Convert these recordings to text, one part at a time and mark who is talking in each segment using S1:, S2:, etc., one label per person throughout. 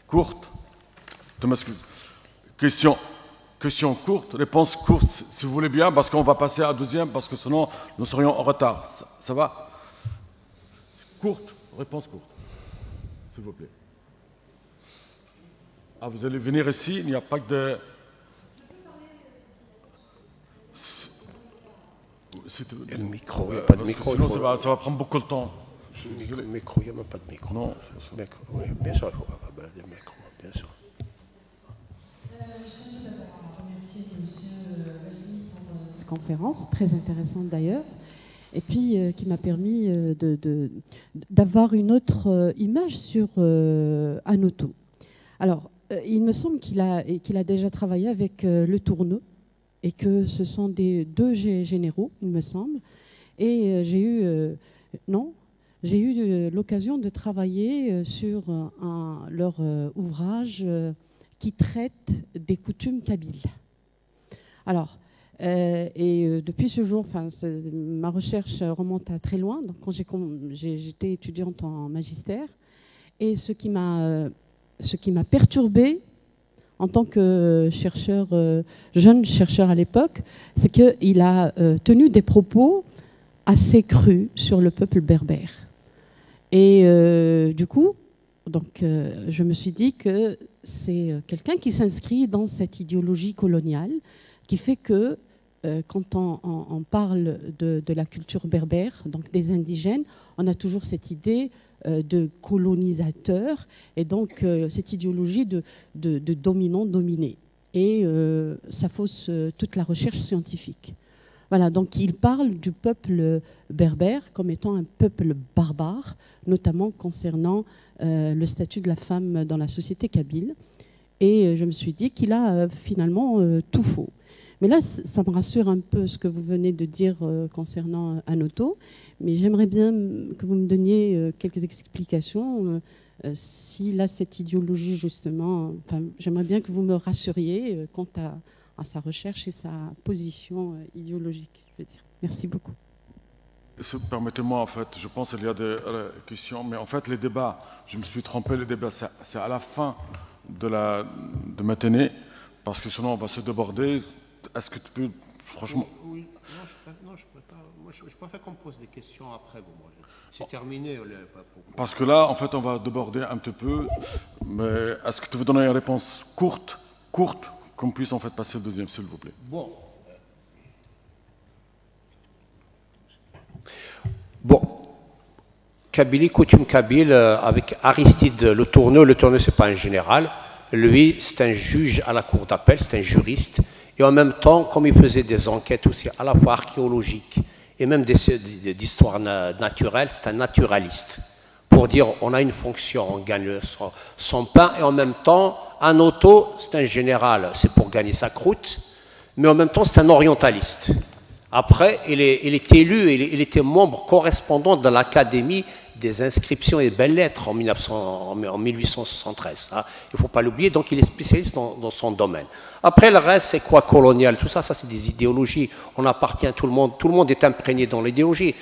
S1: Courte. Je m'excuse. Question courte, réponse courte, si vous voulez bien, parce qu'on va passer à la deuxième, parce que sinon, nous serions en retard. Ça va? Courte, réponse courte, s'il vous plaît. Ah, vous allez venir ici, il n'y a pas que de...
S2: Le micro, il n'y a pas de micro.
S1: Sinon, ça va prendre beaucoup de temps.
S2: Le micro, il n'y a même pas de micro.
S1: Non.
S2: Oui, bien sûr, il faut avoir le micro, bien sûr.
S3: Je tiens tout d'abord à remercier M. Valéry pour cette conférence, très intéressante d'ailleurs, et puis qui m'a permis d'avoir une autre image sur Hanoto. Alors, il me semble qu'il a déjà travaillé avec Le Tourneau, et que ce sont deux généraux, il me semble. Et j'ai eu l'occasion de travailler sur leur ouvrage qui traite des coutumes kabyles. Alors, depuis ce jour, ma recherche remonte à très loin. Donc, quand j'étais étudiante en magistère, et ce qui m'a perturbée en tant que chercheur, jeune chercheur à l'époque, c'est qu'il a tenu des propos assez crus sur le peuple berbère. Et du coup, je me suis dit que c'est quelqu'un qui s'inscrit dans cette idéologie coloniale qui fait que quand on parle de la culture berbère, donc des indigènes, on a toujours cette idée de colonisateur et donc cette idéologie de dominant-dominé. Et ça fausse toute la recherche scientifique. Voilà, donc il parle du peuple berbère comme étant un peuple barbare, notamment concernant le statut de la femme dans la société kabyle. Et je me suis dit qu'il a finalement tout faux. Mais là, ça me rassure un peu ce que vous venez de dire concernant Hanoto. Mais j'aimerais bien que vous me donniez quelques explications. Si là, cette idéologie, justement, j'aimerais bien que vous me rassuriez quant à sa recherche et sa position idéologique, je veux dire. Merci beaucoup.
S1: Permettez-moi, en fait, je pense qu'il y a des questions, mais en fait, les débats, je me suis trompé, les débats, c'est à la fin de matinée, parce que sinon, on va se déborder. Est-ce que tu peux, franchement...
S2: Oui. Non, je ne peux pas. Moi, je préfère qu'on me pose des questions après. Bon, moi, c'est terminé.
S1: Parce que là, en fait, on va déborder un petit peu. Mais est-ce que tu veux donner une réponse courte, qu'on puisse en fait passer au deuxième, s'il vous plaît?
S2: Bon. Kabylie, coutume kabyle, avec Aristide Le Tourneau. Le Tourneau, ce n'est pas un général. Lui, c'est un juge à la cour d'appel, c'est un juriste. Et en même temps, comme il faisait des enquêtes aussi à la fois archéologiques et même d'histoire naturelle, c'est un naturaliste. Pour dire, on a une fonction, on gagne son pain, et en même temps, Hanoto, c'est un général, c'est pour gagner sa croûte, mais en même temps, c'est un orientaliste. Après, il est élu, il était membre correspondant de l'Académie des inscriptions et belles-lettres en 1873. Hein. Il ne faut pas l'oublier, donc il est spécialiste dans son domaine. Après, le reste, c'est quoi colonial? Tout ça, c'est des idéologies. On appartient à tout le monde est imprégné dans l'idéologie.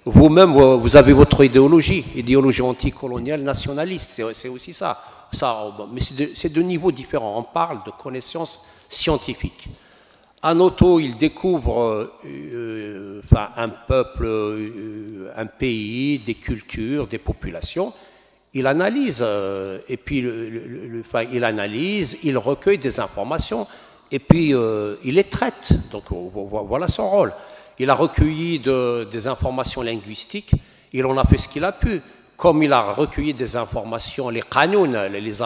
S2: Vous-même, vous avez votre idéologie anticoloniale nationaliste, c'est aussi ça. Mais c'est de niveaux différents. On parle de connaissances scientifiques. Hanoto, il découvre un peuple, un pays, des cultures, des populations. Il analyse, et puis il analyse, il recueille des informations, et puis il les traite. Donc voilà son rôle. Il a recueilli des informations linguistiques, il en a fait ce qu'il a pu. Comme il a recueilli des informations, les qanoun, les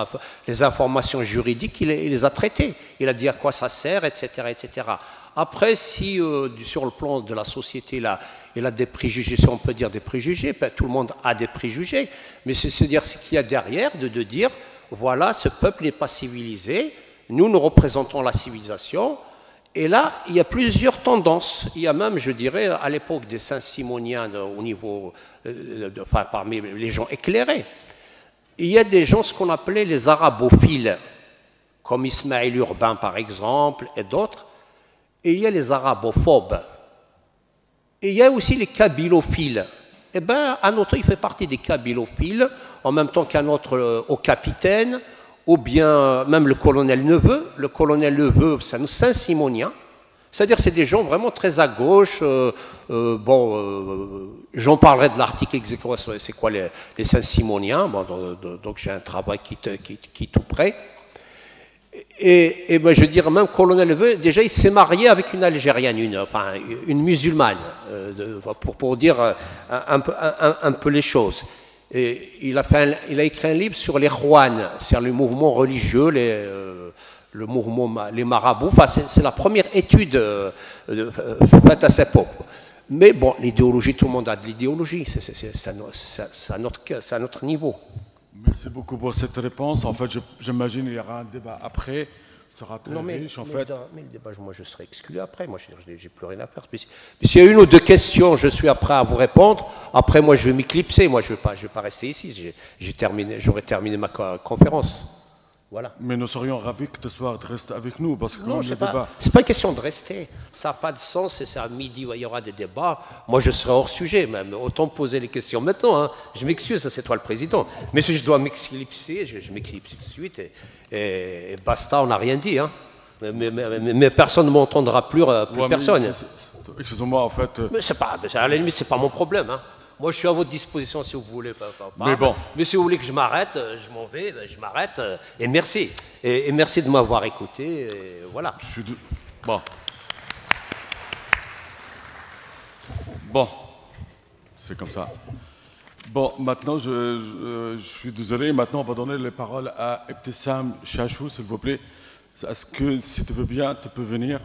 S2: informations juridiques, il les a traitées. Il a dit à quoi ça sert, etc. etc. Après, si sur le plan de la société, il a des préjugés, si on peut dire des préjugés, ben, tout le monde a des préjugés, mais c'est se dire ce qu'il y a derrière, de dire, voilà, ce peuple n'est pas civilisé, nous représentons la civilisation. Et là, il y a plusieurs tendances. Il y a même, je dirais, à l'époque des Saint-Simoniens, au niveau, parmi les gens éclairés, il y a des gens, ce qu'on appelait les arabophiles, comme Ismaël Urbain, par exemple, et d'autres. Et il y a les arabophobes. Et il y a aussi les kabylophiles. Eh bien, un autre, il fait partie des kabylophiles, en même temps qu'un autre au capitaine, ou bien même le colonel Neveu. Le colonel Neveu, c'est un Saint-Simonien. C'est-à-dire c'est des gens vraiment très à gauche. J'en parlerai de l'article exactement, c'est quoi les Saint-Simoniens. Bon, donc j'ai un travail qui est tout prêt. Et ben, je veux dire, même colonel Neveu, déjà il s'est marié avec une Algérienne, une musulmane, pour dire un peu les choses. Et il a écrit un livre sur les Khouanes, sur les mouvements religieux, le mouvement, les marabouts. Enfin, c'est la première étude faite à cette époque. Mais bon, l'idéologie, tout le monde a de l'idéologie, c'est à notre niveau.
S1: Merci beaucoup pour cette réponse. En fait, j'imagine qu'il y aura un débat après. Sera très riche, en fait.
S2: Mais le débat, moi, je serai exclu après. Moi, je n'ai plus rien à faire. S'il y a une ou deux questions, je suis prêt à vous répondre. Après, moi, je vais m'éclipser. Moi, je ne vais pas rester ici. J'aurais terminé ma conférence. Voilà.
S1: Mais nous serions ravis que ce soir de rester avec nous, parce que
S2: non,
S1: le débat...
S2: c'est pas une question de rester. Ça n'a pas de sens, et c'est à midi où il y aura des débats. Moi, je serai hors sujet, même. Autant poser les questions maintenant. Hein. Je m'excuse, c'est toi le président. Mais si je dois m'éclipser, je m'éclipse tout de suite, et basta, on n'a rien dit. Hein. Mais personne ne m'entendra plus personne.
S1: Excusez-moi, en fait...
S2: Mais à la limite, c'est pas mon problème. Hein. Moi, je suis à votre disposition si vous voulez.
S1: Mais bon.
S2: Mais si vous voulez que je m'arrête, je m'en vais, je m'arrête. Et merci. Et merci de m'avoir écouté. Et voilà.
S1: Bon. Bon. C'est comme ça. Bon, maintenant, je suis désolé. Maintenant, on va donner les paroles à Ebtissam Chachou, s'il vous plaît. Est-ce que, si tu veux bien, tu peux venir ?